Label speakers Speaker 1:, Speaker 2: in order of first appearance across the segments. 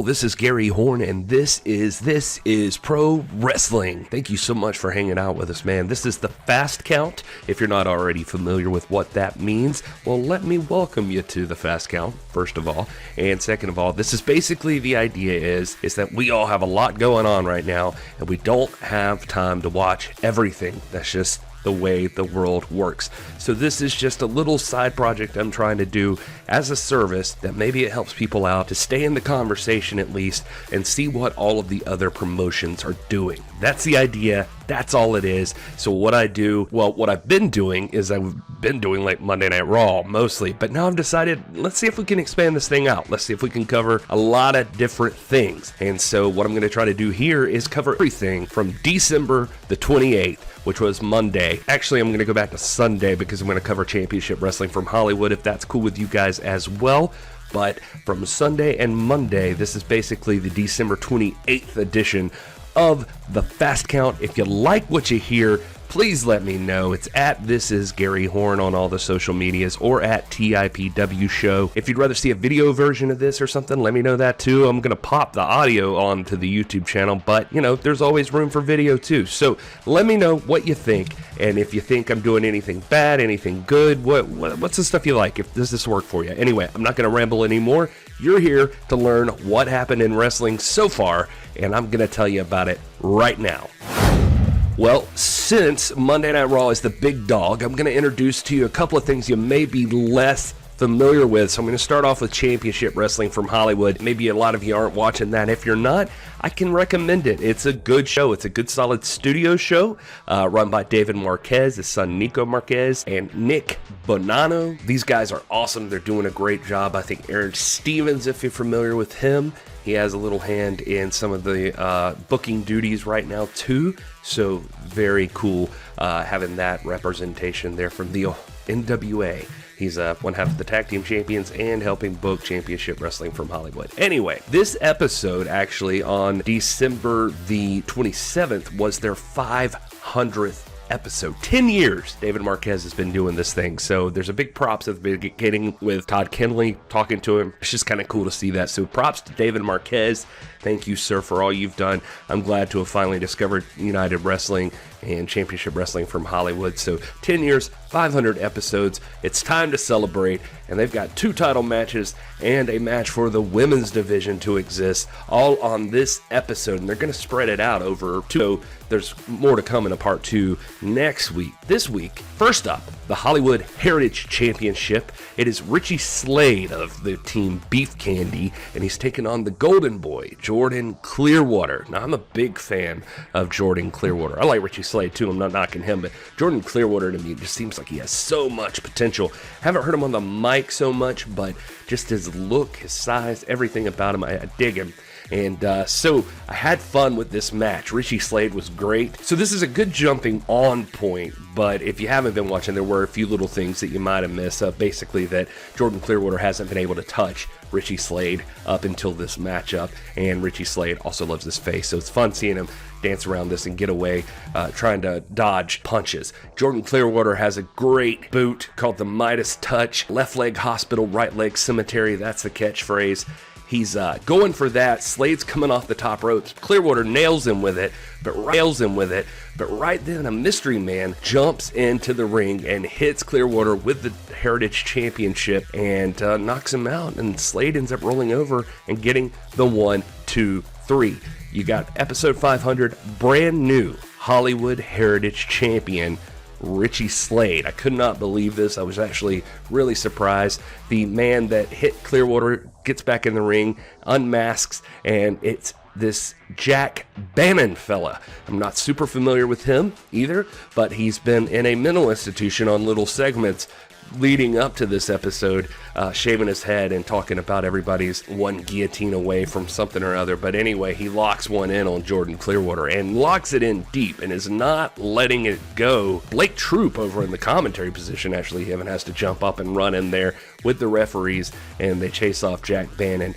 Speaker 1: This is Gary Horn, and this is Pro Wrestling. Thank you so much for hanging out with us, man. This is the Fast Count. If you're not already familiar with what that means, well, let me welcome you to the Fast Count, first of all. And second of all, this is basically the idea is that we all have a lot going on right now, and we don't have time to watch everything. That's just the way the world works. So this is just a little side project I'm trying to do as a service that maybe it helps people out to stay in the conversation at least and see what all of the other promotions are doing. That's the idea. That's all it is. So what I do, well, what I've been doing is I've been doing like Monday Night Raw mostly, but now I've decided, let's see if we can expand this thing out. Let's see if we can cover a lot of different things. And so what I'm going to try to do here is cover everything from December the 28th, which was Monday. Actually, I'm going to go back to Sunday because I'm going to cover Championship Wrestling from Hollywood, if that's cool with you guys as well. But from Sunday and Monday, this is basically the December 28th edition of the Fast Count. If you like what you hear, please let me know. It's at This Is Gary Horn on all the social medias or at TIPW Show. If you'd rather see a video version of this or something, let me know that too. I'm going to pop the audio onto the YouTube channel, but you know, there's always room for video too. So let me know what you think, and if you think I'm doing anything bad, anything good, what's the stuff you like? Does this work for you? Anyway, I'm not going to ramble anymore. You're here to learn what happened in wrestling so far, and I'm going to tell you about it right now. Well, since Monday Night Raw is the big dog, I'm going to introduce to you a couple of things you may be less familiar with. So I'm going to start off with Championship Wrestling from Hollywood. Maybe a lot of you aren't watching that. If you're not, I can recommend it. It's a good show. It's a good, solid studio show run by David Marquez, his son Nico Marquez, and Nick Bonanno. These guys are awesome. They're doing a great job. I think Aaron Stevens, if you're familiar with him, he has a little hand in some of the booking duties right now too. So very cool having that representation there from the NWA. He's one half of the Tag Team Champions and helping book Championship Wrestling from Hollywood. Anyway, this episode actually on December the 27th was their 500th episode. 10 years David Marquez has been doing this thing, so there's a big props at the beginning with Todd Kenley talking to him. It's just kind of cool to see that. So props to David Marquez. Thank you, sir, for all you've done. I'm glad to have finally discovered United Wrestling and Championship Wrestling from Hollywood. So 10 years, 500 episodes. It's time to celebrate, and they've got 2 title matches and a match for the women's division to exist, all on this episode, and they're going to spread it out over 2. So there's more to come in a part 2 next week. This week, first up, the Hollywood Heritage Championship. It is Richie Slade of the team Beef Candy, and he's taking on the Golden Boy, Jordan Clearwater. Now, I'm a big fan of Jordan Clearwater. I like Richie Slade too. I'm not knocking him, but Jordan Clearwater to me just seems like he has so much potential. Haven't heard him on the mic so much, but just his look, his size, everything about him, I dig him. And so I had fun with this match. Richie Slade was great. So this is a good jumping on point, but if you haven't been watching, there were a few little things that you might have missed. Basically that Jordan Clearwater hasn't been able to touch Richie Slade up until this matchup, and Richie Slade also loves his face, so it's fun seeing him dance around this and get away, trying to dodge punches. Jordan Clearwater has a great boot called the Midas Touch. Left leg hospital, right leg cemetery. That's the catchphrase. He's going for that. Slade's coming off the top ropes. Clearwater nails him with it, but right then a mystery man jumps into the ring and hits Clearwater with the Heritage Championship and knocks him out, and Slade ends up rolling over and getting the 1, 2, 3. You got episode 500, brand new Hollywood Heritage Champion Richie Slade. I could not believe this. I was actually really surprised. The man that hit Clearwater gets back in the ring, unmasks, and it's this Jack Bannon fella. I'm not super familiar with him either, but he's been in a mental institution on little segments leading up to this episode, shaving his head and talking about everybody's one guillotine away from something or other. But anyway, he locks one in on Jordan Clearwater and locks it in deep and is not letting it go. Blake Troop over in the commentary position actually even has to jump up and run in there with the referees, and they chase off Jack Bannon.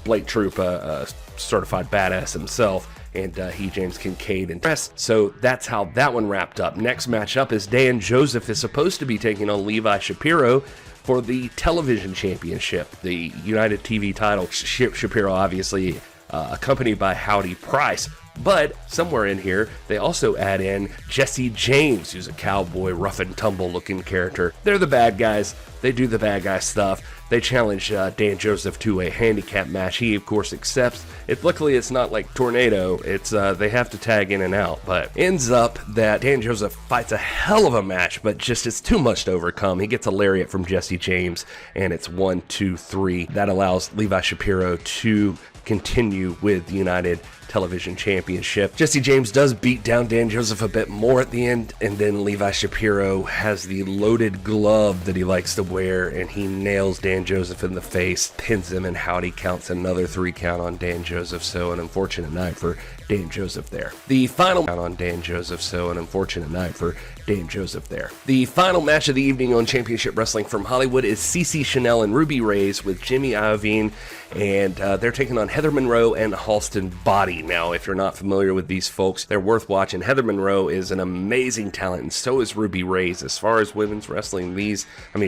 Speaker 1: Blake Troop, a certified badass himself, and James Kincaid and rest. So that's how that one wrapped up. Next matchup is Dan Joseph is supposed to be taking on Levi Shapiro. for the television championship, the United TV title. Shapiro obviously accompanied by Howdy Price. But somewhere in here, they also add in Jesse James, who's a cowboy, rough and tumble looking character. They're the bad guys. They do the bad guy stuff. They challenge Dan Joseph to a handicap match. He, of course, accepts. Luckily, it's not like Tornado. It's they have to tag in and out. But ends up that Dan Joseph fights a hell of a match, but just it's too much to overcome. He gets a lariat from Jesse James, and it's 1, 2, 3. That allows Levi Shapiro to continue with the United Television Championship. Jesse James does beat down Dan Joseph a bit more at the end, and then Levi Shapiro has the loaded glove that he likes to wear, and he nails Dan Joseph in the face, pins him, and Howdy counts another 3 count on Dan Joseph. So an unfortunate night for Dan Joseph there. The final count on Dan Joseph. So an unfortunate night for Dan Joseph there. The final match of the evening on Championship Wrestling from Hollywood is Cece Chanel and Ruby Reyes with Jimmy Iovine, and they're taking on Heather Monroe and Halston Body. Now, if you're not familiar with these folks, they're worth watching. Heather Monroe is an amazing talent, and so is Ruby Reyes. As far as women's wrestling, as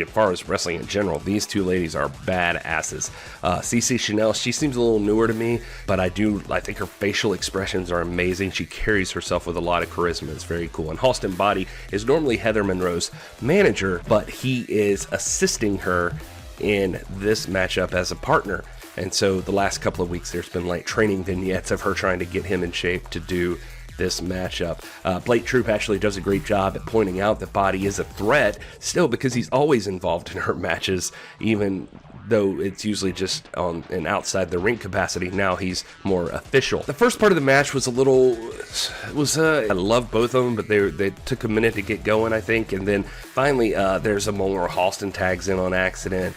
Speaker 1: far as wrestling in general, these two ladies are badasses. Cece Chanel, she seems a little newer to me, but I think her facial expressions are amazing. She carries herself with a lot of charisma. It's very cool. And Halston Body is normally Heather Monroe's manager, but he is assisting her in this matchup as a partner. And so the last couple of weeks, there's been like training vignettes of her trying to get him in shape to do this matchup. Blake Troop actually does a great job at pointing out that Body is a threat still, because he's always involved in her matches, even though it's usually just on an outside the ring capacity. Now he's more official. The first part of the match was I love both of them, but they took a minute to get going, I think. And then finally, there's a moment where Halston tags in on accident.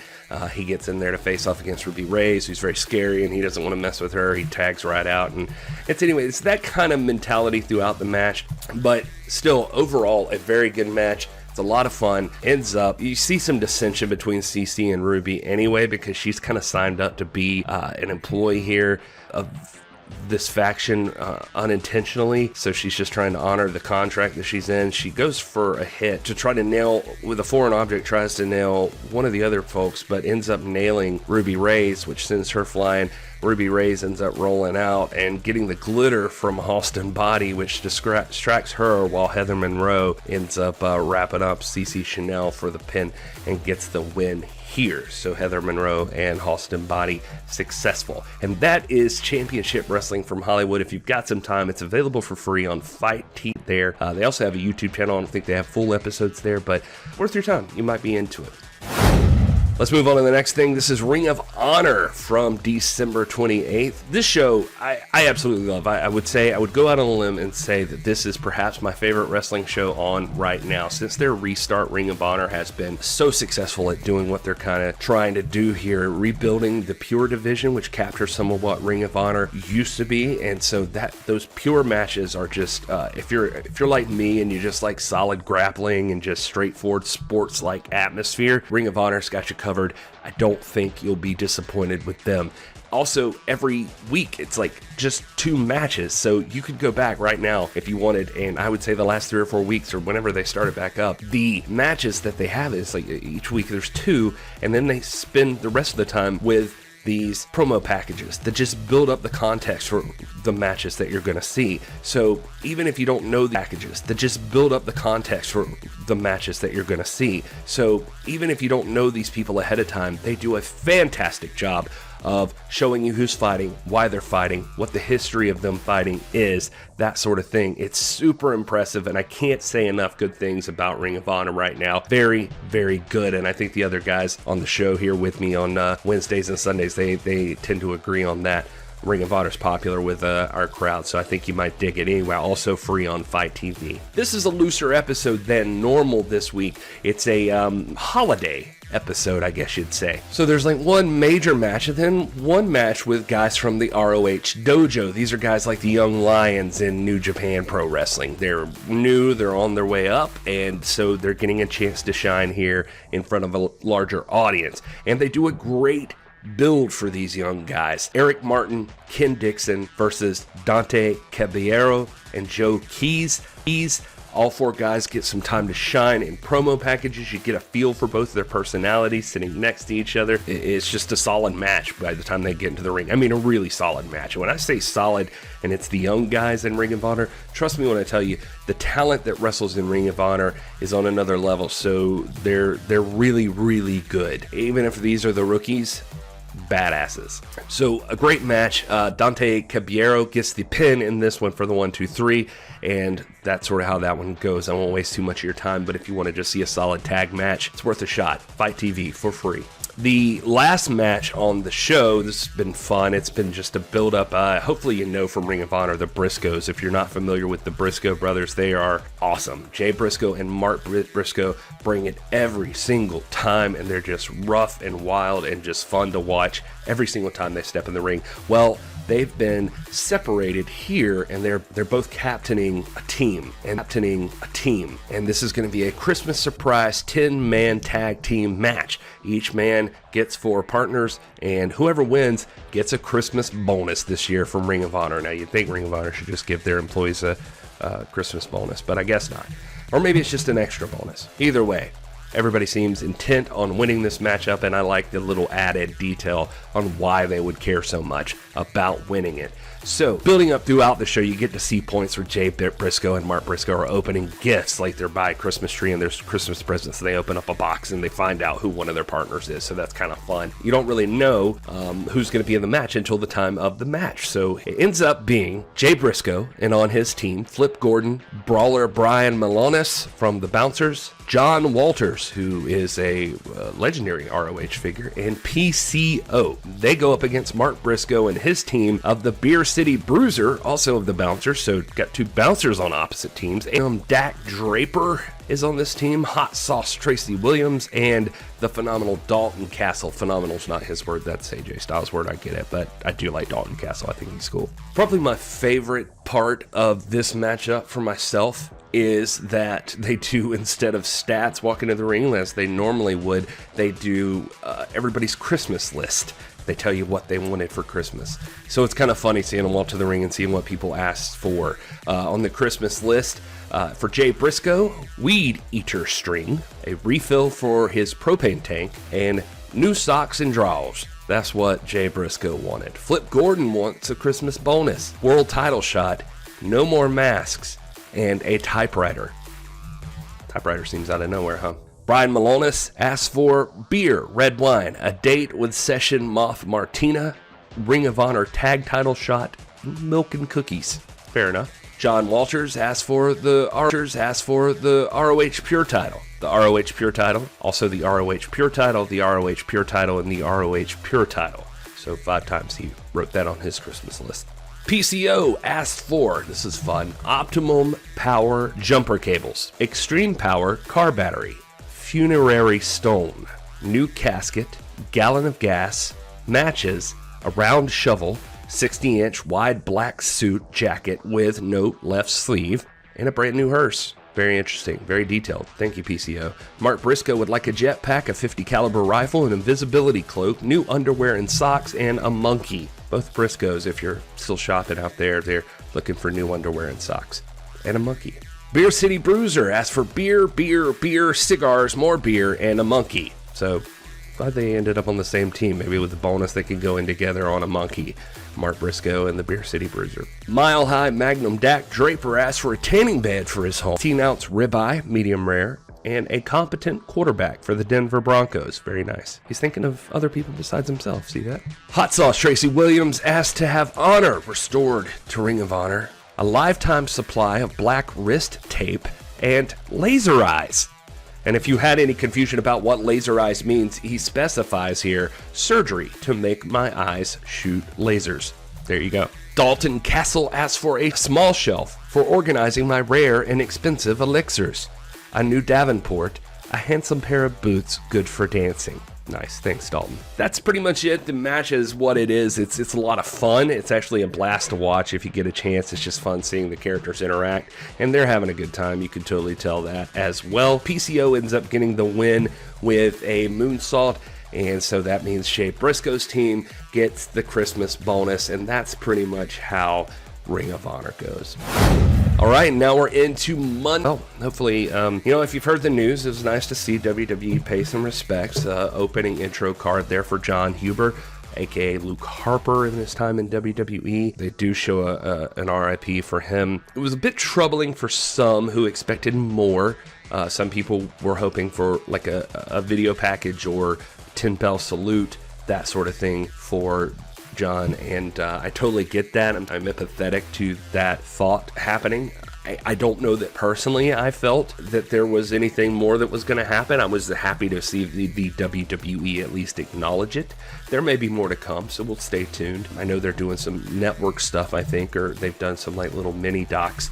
Speaker 1: He gets in there to face off against Ruby Reyes, who's very scary, and he doesn't want to mess with her. He tags right out, and it's that kind of mentality throughout the match. But still, overall, a very good match. It's a lot of fun. Ends up, you see some dissension between CC and Ruby anyway, because she's kind of signed up to be an employee here of this faction unintentionally, so she's just trying to honor the contract that she's in. She goes for a hit to try to nail with a foreign object, tries to nail one of the other folks, but ends up nailing Ruby Reyes, which sends her flying. Ruby Reyes ends up rolling out and getting the glitter from Halston Body, which distracts her, while Heather Monroe ends up wrapping up Cece Chanel for the pin and gets the win here. So Heather Monroe and Halston Body successful. And that is Championship Wrestling from Hollywood. If you've got some time, it's available for free on Fight TV there. They also have a YouTube channel. I don't think they have full episodes there, but worth your time. You might be into it. Let's move on to the next thing. This is Ring of Honor from December 28th. This show, I absolutely love. I would go out on a limb and say that this is perhaps my favorite wrestling show on right now. Since their restart, Ring of Honor has been so successful at doing what they're kind of trying to do here, rebuilding the Pure division, which captures some of what Ring of Honor used to be. And so those Pure matches are just, if you're like me and you just like solid grappling and just straightforward sports-like atmosphere, Ring of Honor's got you covered. I don't think you'll be disappointed with them. Also, every week it's like just 2 matches, so you could go back right now if you wanted, and I would say the last 3 or 4 weeks or whenever they started back up, the matches that they have is like each week there's 2, and then they spend the rest of the time with these promo packages that just build up the context for the matches that you're going to see. So even if you don't know the packages, that just build up the context for the matches that you're going to see. So even if you don't know these people ahead of time, they do a fantastic job of showing you who's fighting, why they're fighting, what the history of them fighting is, that sort of thing. It's super impressive, and I can't say enough good things about Ring of Honor right now. Very, very good, and I think the other guys on the show here with me on Wednesdays and Sundays, they tend to agree on that. Ring of Honor is popular with our crowd, so I think you might dig it anyway. Also free on Fight TV. This is a looser episode than normal this week. It's a holiday episode, I guess you'd say. So there's like one major match and then one match with guys from the ROH dojo. These are guys like the Young Lions in New Japan Pro Wrestling. They're new, they're on their way up, and so they're getting a chance to shine here in front of a larger audience. And they do a great build for these young guys. Eric Martin, Ken Dixon versus Dante Caballero and Joe Keys. All 4 guys get some time to shine in promo packages. You get a feel for both of their personalities sitting next to each other. It's just a solid match by the time they get into the ring. I mean, a really solid match. When I say solid and it's the young guys in Ring of Honor, trust me when I tell you, the talent that wrestles in Ring of Honor is on another level. So they're really, really good. Even if these are the rookies, badasses. So a great match. Dante Caballero gets the pin in this one for the 1-2-3, and that's sort of how that one goes. I won't waste too much of your time, but if you want to just see a solid tag match, it's worth a shot. Fight TV for free. The last match on the show, this has been fun. It's been just a build-up. Hopefully you know from Ring of Honor, the Briscoes. If you're not familiar with the Briscoe brothers, they are awesome. Jay Briscoe and Mark Briscoe bring it every single time, and they're just rough and wild and just fun to watch every single time they step in the ring. Well, they've been separated here, and they're both captaining a team. And this is going to be a Christmas surprise 10-man tag team match. Each man gets 4 partners, and whoever wins gets a Christmas bonus this year from Ring of Honor. Now, you'd think Ring of Honor should just give their employees a Christmas bonus, but I guess not. Or maybe it's just an extra bonus. Either way, everybody seems intent on winning this matchup, and I like the little added detail on why they would care so much about winning it. So, building up throughout the show, you get to see points where Jay Briscoe and Mark Briscoe are opening gifts, like they're by a Christmas tree and there's Christmas presents, and they open up a box and they find out who one of their partners is, so that's kind of fun. You don't really know who's going to be in the match until the time of the match, so it ends up being Jay Briscoe and on his team, Flip Gordon, Brawler Brian Malonis from the Bouncers, John Walters, who is a legendary ROH figure, and PCO. They go up against Mark Briscoe and his team of the Beer City Bruiser, also of the Bouncers, so got 2 bouncers on opposite teams. Dak Draper is on this team, Hot Sauce Tracy Williams, and the phenomenal Dalton Castle. Phenomenal's not his word, that's AJ Styles' word, I get it, but I do like Dalton Castle, I think he's cool. Probably my favorite part of this matchup for myself is that they do, instead of stats walking to the ring as they normally would, they do everybody's Christmas list. They tell you what they wanted for Christmas. So it's kind of funny seeing them walk to the ring and seeing what people asked for. On the Christmas list, for Jay Briscoe, Weed Eater String, a refill for his propane tank, and new socks and drawers. That's what Jay Briscoe wanted. Flip Gordon wants a Christmas bonus, world title shot, no more masks, and a typewriter. Typewriter seems out of nowhere, huh? Brian Malonis asks for beer, red wine, a date with Session Moth Martina, Ring of Honor tag title shot, milk and cookies. Fair enough. John Walters asks for the ROH Pure title. The ROH Pure title, also the ROH Pure title, the ROH Pure title, and the ROH Pure title. So 5 times he wrote that on his Christmas list. PCO asked for, this is fun, Optimum Power Jumper Cables, Extreme Power Car Battery, Funerary Stone, New Casket, Gallon of Gas, Matches, a Round Shovel, 60-inch wide black suit jacket with no left sleeve, and a brand new hearse. Very interesting, very detailed. Thank you, PCO. Mark Briscoe would like a jetpack, a 50 caliber rifle, an invisibility cloak, new underwear and socks, and a monkey. Both Briscoes, if you're still shopping out there, they're looking for new underwear and socks. And a monkey. Beer City Bruiser asked for beer, cigars, more beer, and a monkey. So, glad they ended up on the same team. Maybe with the bonus they could go in together on a monkey. Mark Briscoe and the Beer City Bruiser. Mile High Magnum Dak Draper asked for a tanning bed for his home. 18-ounce ribeye, medium rare, and a competent quarterback for the Denver Broncos. Very nice. He's thinking of other people besides himself. See that? Hot Sauce Tracy Williams asked to have honor restored to Ring of Honor, a lifetime supply of black wrist tape, and laser eyes. And if you had any confusion about what laser eyes means, he specifies here, surgery to make my eyes shoot lasers. There you go. Dalton Castle asked for a small shelf for organizing my rare and expensive elixirs, a new Davenport, a handsome pair of boots good for dancing. Nice, thanks Dalton. That's pretty much it. The match is what it is. It's a lot of fun. It's actually a blast to watch if you get a chance. It's just fun seeing the characters interact, and they're having a good time. You can totally tell that as well. PCO ends up getting the win with a moonsault, and so that means Jay Briscoe's team gets the Christmas bonus, and that's pretty much how Ring of Honor goes. All right, now we're into Monday. Oh, hopefully, if you've heard the news, it was nice to see WWE pay some respects. Opening intro card there for Jon Huber, aka Luke Harper, in his time in WWE. They do show an RIP for him. It was a bit troubling for some who expected more. Some people were hoping for like a video package or 10-bell salute, that sort of thing for John, and I totally get that. I'm empathetic to that thought happening. I don't know that personally I felt that there was anything more that was going to happen. I was happy to see the WWE at least acknowledge it. There may be more to come, so we'll stay tuned. I know they're doing some network stuff, I think, or they've done some like little mini docs.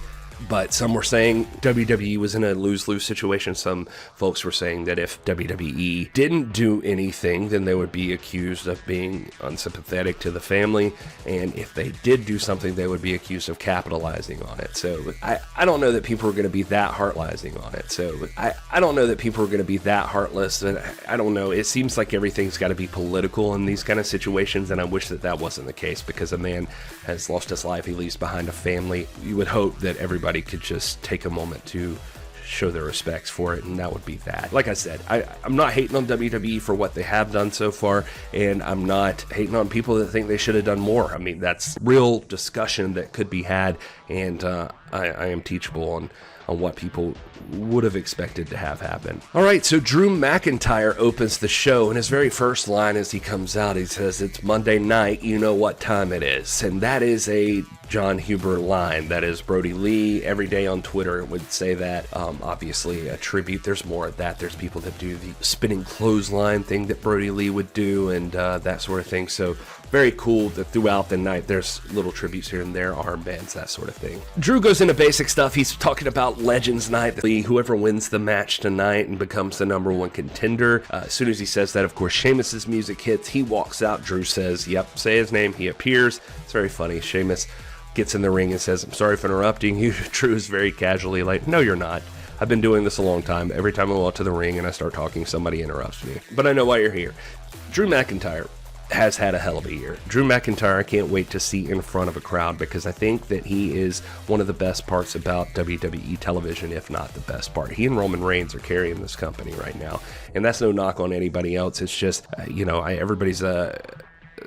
Speaker 1: But some were saying WWE was in a lose-lose situation. Some folks were saying that if WWE didn't do anything, then they would be accused of being unsympathetic to the family. And if they did do something, they would be accused of capitalizing on it. So I don't know that people are going to be that heartlessing on it. So I don't know that people are going to be that heartless. And I don't know. It seems like everything's got to be political in these kind of situations. And I wish that that wasn't the case, because a man has lost his life. He leaves behind a family. You would hope that everybody could just take a moment to show their respects for it, and that would be that. Like I said, I'm not hating on WWE for what they have done so far, and I'm not hating on people that think they should have done more. I mean, that's real discussion that could be had, and I am teachable on what people would have expected to have happen. All right, so Drew McIntyre opens the show, and his very first line as he comes out, he says, "It's Monday night, you know what time it is." And that is a Jon Huber line. That is Brody Lee. Every day on Twitter would say that. Obviously a tribute. There's more of that. There's people that do the spinning clothesline thing that Brody Lee would do, and that sort of thing. So very cool that throughout the night there's little tributes here and there, armbands, that sort of thing. Drew goes into basic stuff. He's talking about Legends Night. Whoever wins the match tonight and becomes the #1 contender. As soon as he says that, of course, Sheamus's music hits. He walks out. Drew says, "Yep, say his name." He appears. It's very funny. Sheamus gets in the ring and says, "I'm sorry for interrupting you." Drew is very casually like, "No, you're not. I've been doing this a long time. Every time I go out to the ring and I start talking, somebody interrupts me. But I know why you're here." Drew McIntyre has had a hell of a year. Drew McIntyre, I can't wait to see in front of a crowd, because I think that he is one of the best parts about WWE television, if not the best part. He and Roman Reigns are carrying this company right now, and that's no knock on anybody else. It's just, everybody's a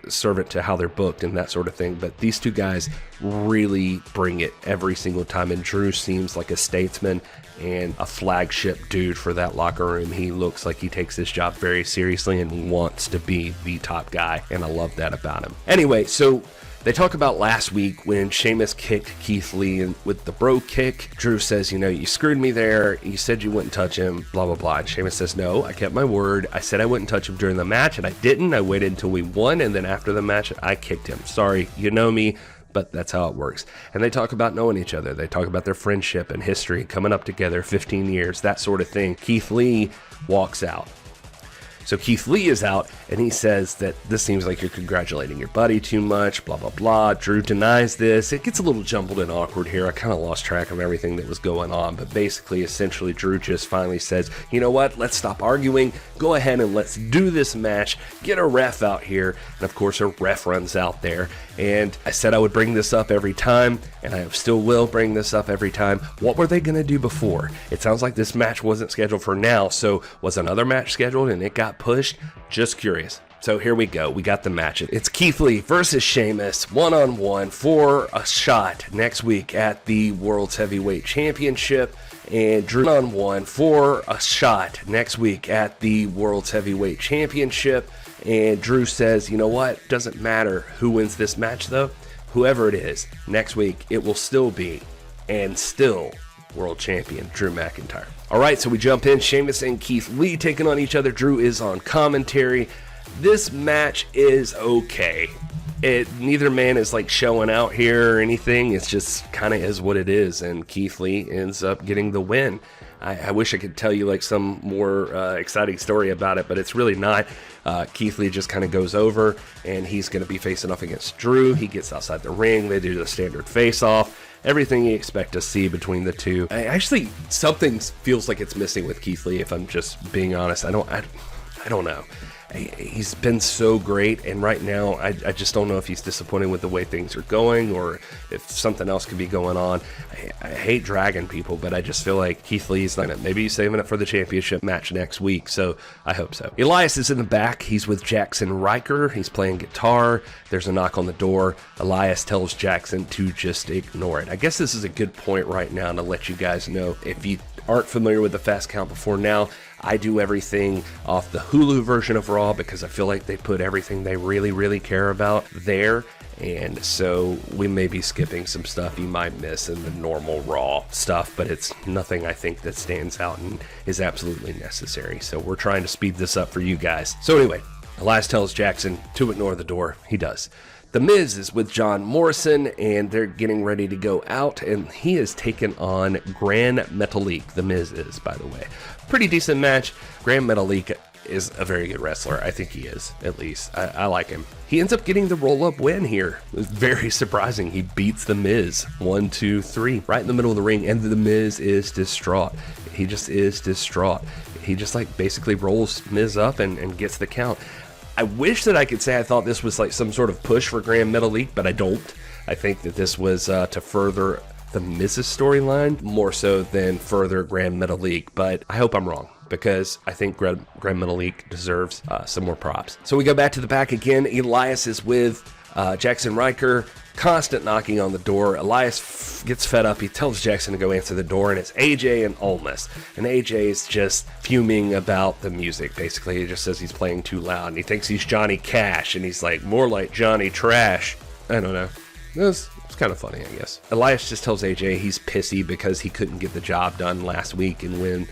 Speaker 1: servant to how they're booked and that sort of thing, but these two guys really bring it every single time, and Drew seems like a statesman and a flagship dude for that locker room. He looks like he takes his job very seriously and wants to be the top guy, and I love that about him. Anyway, so they talk about last week when Sheamus kicked Keith Lee with the bro kick. Drew says, "You screwed me there. You said you wouldn't touch him, blah, blah, blah." And Sheamus says, "No, I kept my word. I said I wouldn't touch him during the match, and I didn't. I waited until we won, and then after the match, I kicked him. Sorry, you know me, but that's how it works." And they talk about knowing each other. They talk about their friendship and history, coming up together 15 years, that sort of thing. Keith Lee walks out. So Keith Lee is out, and he says that this seems like you're congratulating your buddy too much, blah, blah, blah. Drew denies this. It gets a little jumbled and awkward here. I kind of lost track of everything that was going on, but basically, essentially, Drew just finally says, "You know what? Let's stop arguing. Go ahead and let's do this match. Get a ref out here." And of course, a ref runs out there. And I said I would bring this up every time, and I still will bring this up every time. What were they going to do before? It sounds like this match wasn't scheduled for now, so was another match scheduled and it got pushed? Just curious. So here we go. We got the match. It's Keith Lee versus Sheamus, one-on-one for a shot next week at the World's Heavyweight Championship. And Drew on-one for a shot next week at the World's Heavyweight Championship. And Drew says, "You know what? Doesn't matter who wins this match, though. Whoever it is, next week, it will still be, and still, world champion Drew McIntyre." All right, so we jump in. Sheamus and Keith Lee taking on each other. Drew is on commentary. This match is okay. Neither man is like showing out here or anything. It's just kind of is what it is, and Keith Lee ends up getting the win. I wish I could tell you like some more exciting story about it, but it's really not. Keith Lee just kind of goes over, and he's going to be facing off against Drew. He gets outside the ring. They do the standard face-off. Everything you expect to see between the two. Actually, something feels like it's missing with Keith Lee, if I'm just being honest. I don't know. He's been so great, and right now I just don't know if he's disappointed with the way things are going or if something else could be going on. I hate dragging people, but I just feel like Keith Lee's not it. Maybe he's saving it for the championship match next week, so I hope so. Elias is in the back. He's with Jackson Riker. He's playing guitar. There's a knock on the door. Elias tells Jackson to just ignore it. I guess this is a good point right now to let you guys know, if you aren't familiar with the Fast Count before now, I do everything off the Hulu version of Raw because I feel like they put everything they really, really care about there. And so we may be skipping some stuff you might miss in the normal Raw stuff, but it's nothing I think that stands out and is absolutely necessary. So we're trying to speed this up for you guys. So anyway, Elias tells Jackson to ignore the door. He does. The Miz is with John Morrison, and they're getting ready to go out, and he is taking on Gran Metalik. The Miz is, by the way. Pretty decent match. Gran Metalik is a very good wrestler. I think he is, at least. I like him. He ends up getting the roll-up win here. It was very surprising. He beats The Miz 1, 2, 3 right in the middle of the ring, and The Miz is distraught. He just is distraught. He just like basically rolls Miz up and gets the count. I wish that I could say I thought this was like some sort of push for Gran Metalik, but I don't. I think that this was to further the Miz's storyline more so than further Gran Metalik, but I hope I'm wrong, because I think Gran Metalik deserves some more props. So we go back to the back again. Elias is with Jackson Riker, constant knocking on the door. Elias gets fed up. He tells Jackson to go answer the door, and it's AJ and Almas. And AJ is just fuming about the music, basically. He just says he's playing too loud, and he thinks he's Johnny Cash, and he's like, more like Johnny Trash. I don't know. It's kind of funny, I guess. Elias just tells AJ he's pissy because he couldn't get the job done last week and win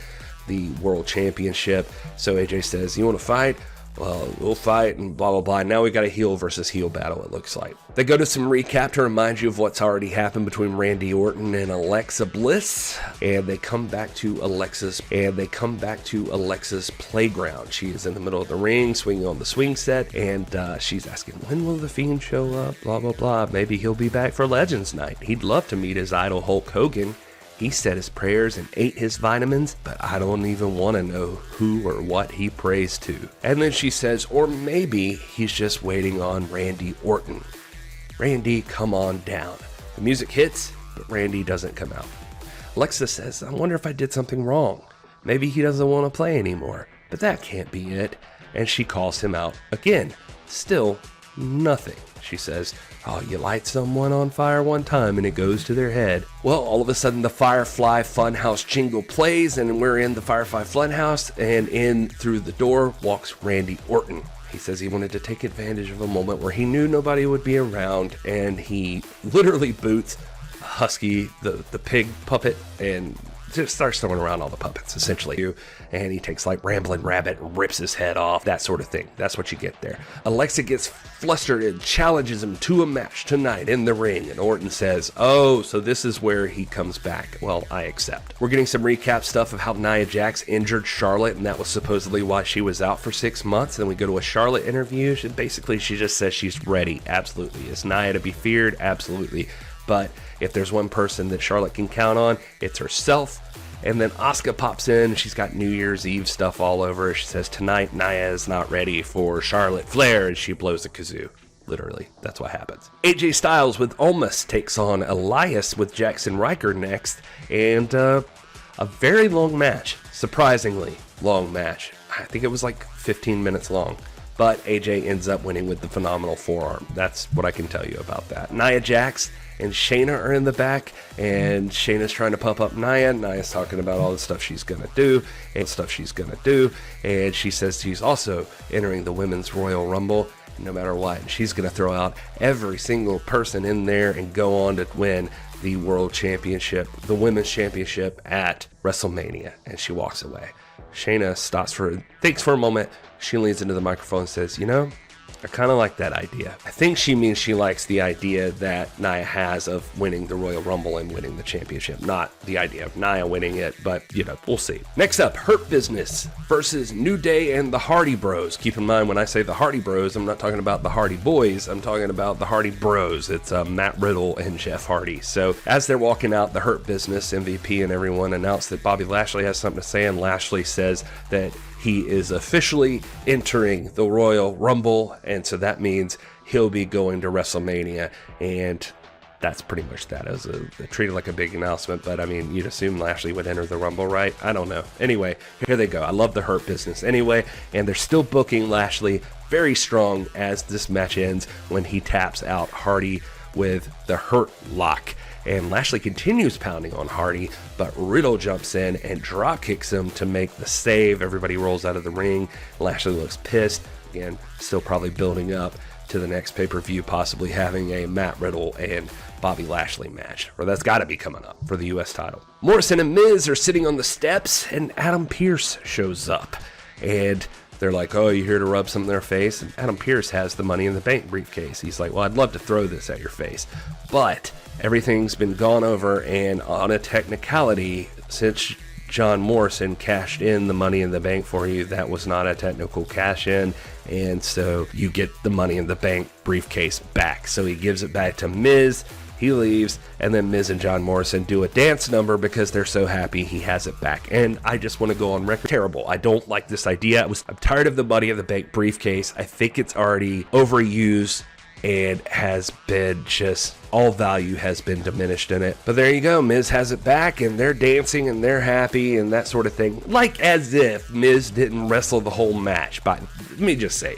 Speaker 1: the World Championship. So AJ says, you want to fight? Well, we'll fight and blah, blah, blah. Now we got a heel versus heel battle, it looks like. They go to some recap to remind you of what's already happened between Randy Orton and Alexa Bliss. And they come back to Alexa's playground. She is in the middle of the ring, swinging on the swing set. And she's asking, when will the Fiend show up? Blah, blah, blah. Maybe he'll be back for Legends Night. He'd love to meet his idol, Hulk Hogan. He said his prayers and ate his vitamins, but I don't even want to know who or what he prays to. And then she says, or maybe he's just waiting on Randy Orton. Randy, come on down. The music hits, but Randy doesn't come out. Alexa says, I wonder if I did something wrong. Maybe he doesn't want to play anymore, but that can't be it. And she calls him out again. Still nothing. She says, oh, you light someone on fire one time and it goes to their head. Well, all of a sudden the Firefly Funhouse jingle plays, and we're in the Firefly Funhouse, and in through the door walks Randy Orton. He says he wanted to take advantage of a moment where he knew nobody would be around, and he literally boots Husky, the pig puppet, and just starts throwing around all the puppets, essentially. And he takes like Ramblin' Rabbit and rips his head off, that sort of thing. That's what you get there. Alexa gets flustered and challenges him to a match tonight in the ring. And Orton says, oh, so this is where he comes back. Well, I accept. We're getting some recap stuff of how Nia Jax injured Charlotte, and that was supposedly why she was out for 6 months. And then we go to a Charlotte interview. Basically, she just says she's ready. Absolutely. Is Nia to be feared? Absolutely. But if there's one person that Charlotte can count on, it's herself. And then Asuka pops in. She's got New Year's Eve stuff all over. She says, tonight, Nia is not ready for Charlotte Flair. And she blows a kazoo. Literally, that's what happens. AJ Styles with Almas takes on Elias with Jackson Riker next. And a very long match. Surprisingly long match. I think it was like 15 minutes long. But AJ ends up winning with the phenomenal forearm. That's what I can tell you about that. Nia Jax and Shayna are in the back, and Shayna's trying to pump up Nia. Nia's talking about all the stuff she's gonna do, and she says she's also entering the Women's Royal Rumble, no matter what. And she's gonna throw out every single person in there and go on to win the World Championship, the Women's Championship at WrestleMania. And she walks away. Shayna thinks for a moment. She leans into the microphone and says, you know, I kind of like that idea. I think she means she likes the idea that Nia has of winning the Royal Rumble and winning the championship, not the idea of Nia winning it, but, you know, we'll see. Next up, Hurt Business versus New Day and the Hardy Bros. Keep in mind, when I say the Hardy Bros, I'm not talking about the Hardy Boys. I'm talking about the Hardy Bros. It's Matt Riddle and Jeff Hardy. So as they're walking out, the Hurt Business MVP and everyone announce that Bobby Lashley has something to say, and Lashley says that he is officially entering the Royal Rumble, and so that means he'll be going to WrestleMania, and that's pretty much that. It was treated like a big announcement, but I mean, you'd assume Lashley would enter the Rumble, right? I don't know. Anyway, here they go. I love the Hurt Business anyway, and they're still booking Lashley very strong as this match ends when he taps out Hardy with the Hurt Lock. And Lashley continues pounding on Hardy, but Riddle jumps in and drop kicks him to make the save. Everybody rolls out of the ring. Lashley looks pissed. Again, still probably building up to the next pay-per-view, possibly having a Matt Riddle and Bobby Lashley match, or that's got to be coming up for the U.S. title. Morrison and Miz are sitting on the steps, and Adam Pearce shows up, and they're like, oh, you here to rub something in their face? And Adam Pearce has the Money in the Bank briefcase. He's like, well, I'd love to throw this at your face, but everything's been gone over, and on a technicality, since John Morrison cashed in the Money in the Bank for you, that was not a technical cash in, and so you get the Money in the Bank briefcase back. So he gives it back to Miz, he leaves, and then Miz and John Morrison do a dance number because they're so happy he has it back. And I just want to go on record, terrible. I don't like this idea. I'm tired of the Money in the Bank briefcase. I think it's already overused and has been just, all value has been diminished in it. But there you go, Miz has it back, and they're dancing and they're happy and that sort of thing. Like as if Miz didn't wrestle the whole match. But let me just say,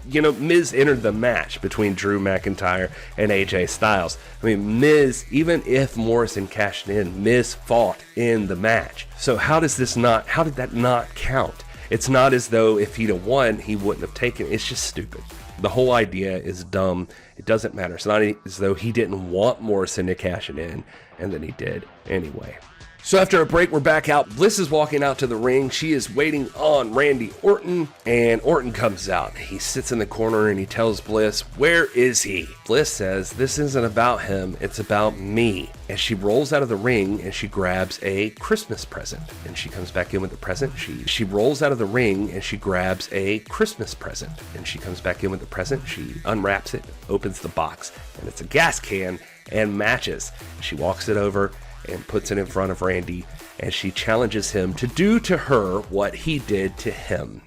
Speaker 1: you know, Miz entered the match between Drew McIntyre and AJ Styles. I mean, Miz, even if Morrison cashed in, Miz fought in the match. So how did that not count? It's not as though if he'd have won, he wouldn't have taken it. It's just stupid. The whole idea is dumb. It doesn't matter. It's not as though he didn't want Morrison to cash it in, and then he did anyway. So after a break, we're back out. Bliss is walking out to the ring. She is waiting on Randy Orton, and Orton comes out. He sits in the corner and he tells Bliss, where is he? Bliss says, this isn't about him, it's about me. And she rolls out of the ring and she grabs a Christmas present. And she comes back in with the present. She rolls out of the ring and she grabs a Christmas present. And she comes back in with the present. She unwraps it, opens the box, and it's a gas can and matches. She walks it over and puts it in front of Randy, and she challenges him to do to her what he did to him.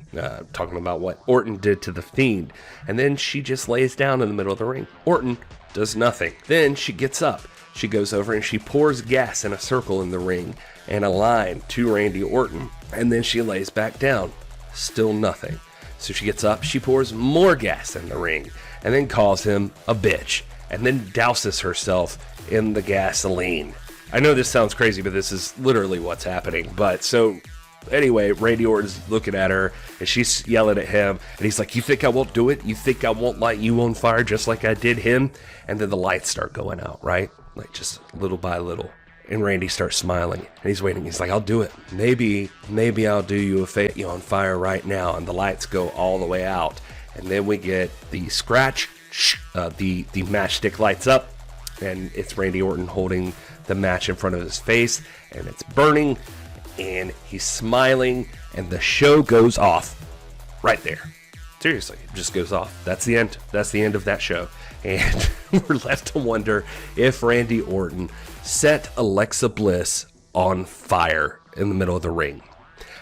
Speaker 1: Talking about what Orton did to the Fiend. And then she just lays down in the middle of the ring. Orton does nothing. Then she gets up. She goes over and she pours gas in a circle in the ring and a line to Randy Orton. And then she lays back down. Still nothing. So she gets up, she pours more gas in the ring, and then calls him a bitch, and then douses herself in the gasoline. I know this sounds crazy, but this is literally what's happening. But so anyway, Randy Orton's looking at her and she's yelling at him, and he's like, you think I won't do it? You think I won't light you on fire just like I did him? And then the lights start going out, right? Like just little by little. And Randy starts smiling and he's waiting. He's like, I'll do it. Maybe I'll do you a favor. You're on fire right now. And the lights go all the way out. And then we get the scratch, the matchstick lights up, and it's Randy Orton holding the match in front of his face, and it's burning, and he's smiling, and the show goes off right there. Seriously, it just goes off. That's the end. That's the end of that show. And we're left to wonder if Randy Orton set Alexa Bliss on fire in the middle of the ring.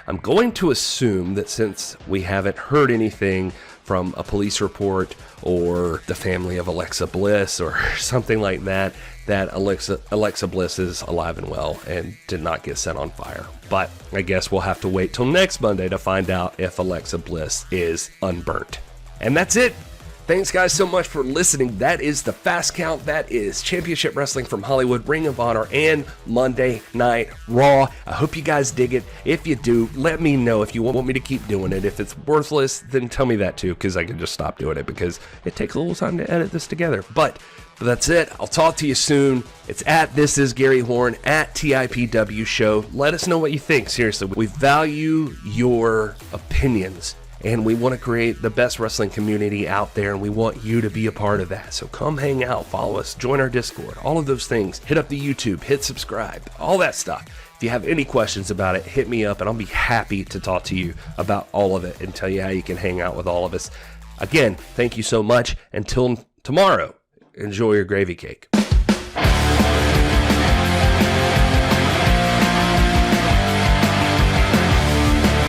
Speaker 1: I'm going to assume that since we haven't heard anything from a police report or the family of Alexa Bliss or something like that, that Alexa Bliss is alive and well and did not get set on fire. But I guess we'll have to wait till next Monday to find out if Alexa Bliss is unburnt. And that's it. Thanks, guys, so much for listening. That is the Fast Count. That is Championship Wrestling from Hollywood, Ring of Honor, and Monday Night Raw. I hope you guys dig it. If you do, let me know if you want me to keep doing it. If it's worthless, then tell me that too, because I can just stop doing it, because it takes a little time to edit this together. But that's it. I'll talk to you soon. It's at This Is Gary Horn, at TIPW Show. Let us know what you think. Seriously, we value your opinions. And we want to create the best wrestling community out there, and we want you to be a part of that. So come hang out, follow us, join our Discord, all of those things. Hit up the YouTube, hit subscribe, all that stuff. If you have any questions about it, hit me up, and I'll be happy to talk to you about all of it and tell you how you can hang out with all of us. Again, thank you so much. Until tomorrow, enjoy your gravy cake.